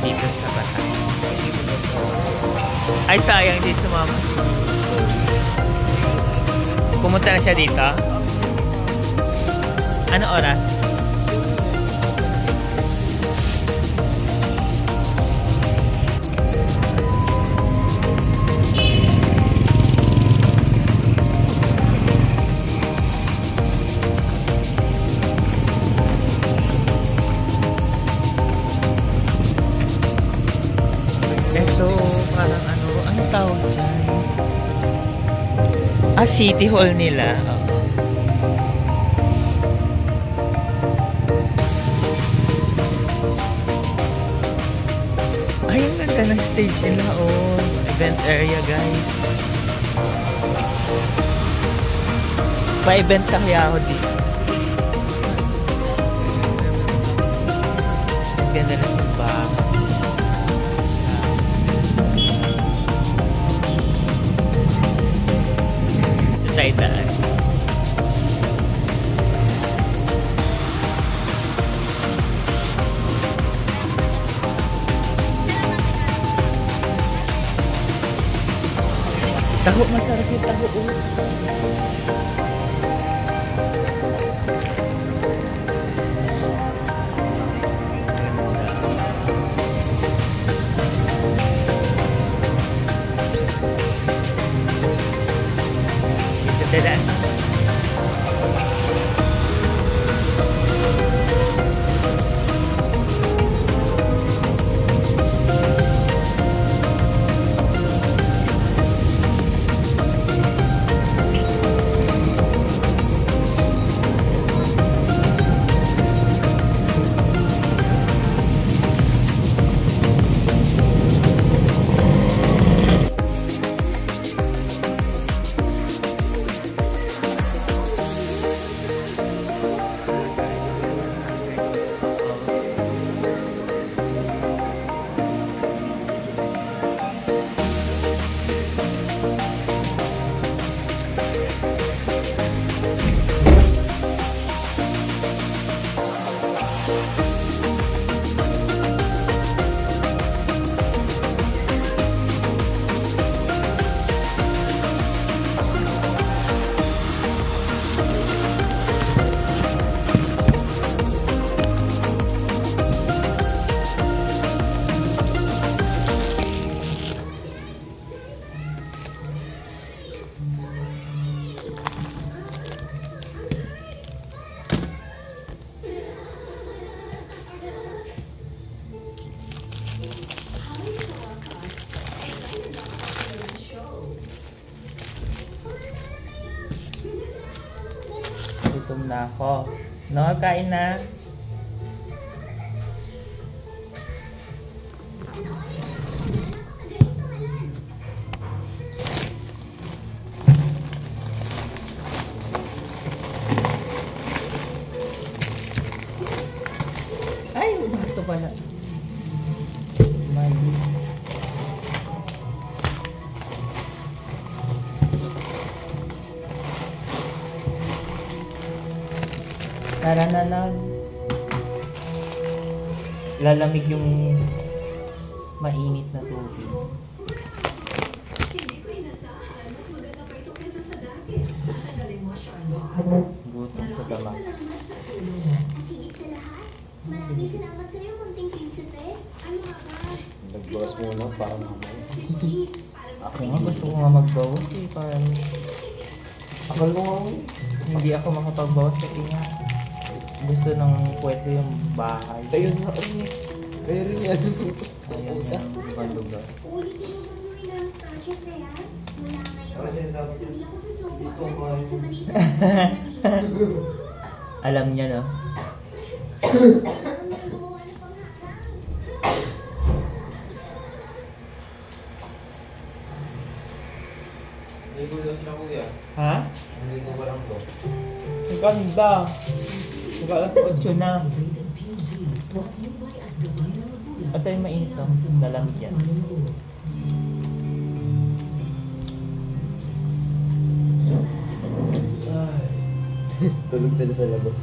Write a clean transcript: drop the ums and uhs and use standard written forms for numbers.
dito sa Batangas. Ay, sayang din sumama. Pumunta na siya dito. Ano oras? Tawag dyan. City Hall nila. Ay, ang ganda ng stage nila. Oh, event area, guys. Pa-event ka kaya ako dito. Ang ganda ng simbahan. Sa itaas. Taho, masarap yung taho. Dadan. Gutom na ako. No, kain na. Ay, gusto pala. Mali. Tara na lang. Lalamig yung mainit na tubig. Hindi ko inasahan. Mas maganda pa ito kaysa sa dati. Tatanggalin mo siya. Gutom to the max. At higit sa lahat, maraming salamat sa iyo, Munting Prinsipe. Ano nga ba? Nagbawas muna para mamaya. Ako nga gusto ko nga magbawas eh. Parang Akal mo nga hindi ako makapagbawas kasi nga gusto ng pwede yung bahay. ayun nga rin. Kaya rin yan. Ayan yung ibang lugar. Ulitin mo ba yung ilang project na yan? Mula ngayon, hindi ako susuko Dito, agad sa balita. Alam niya, no? Kailangan mo nang gumawa ng pangharap. Ligo lang sila kuya. Ha? Ligo ba lang to? Ang ganda. Alas 8 na. At tayo mainit lang. Lalamig yan. Tulog sila sa labas.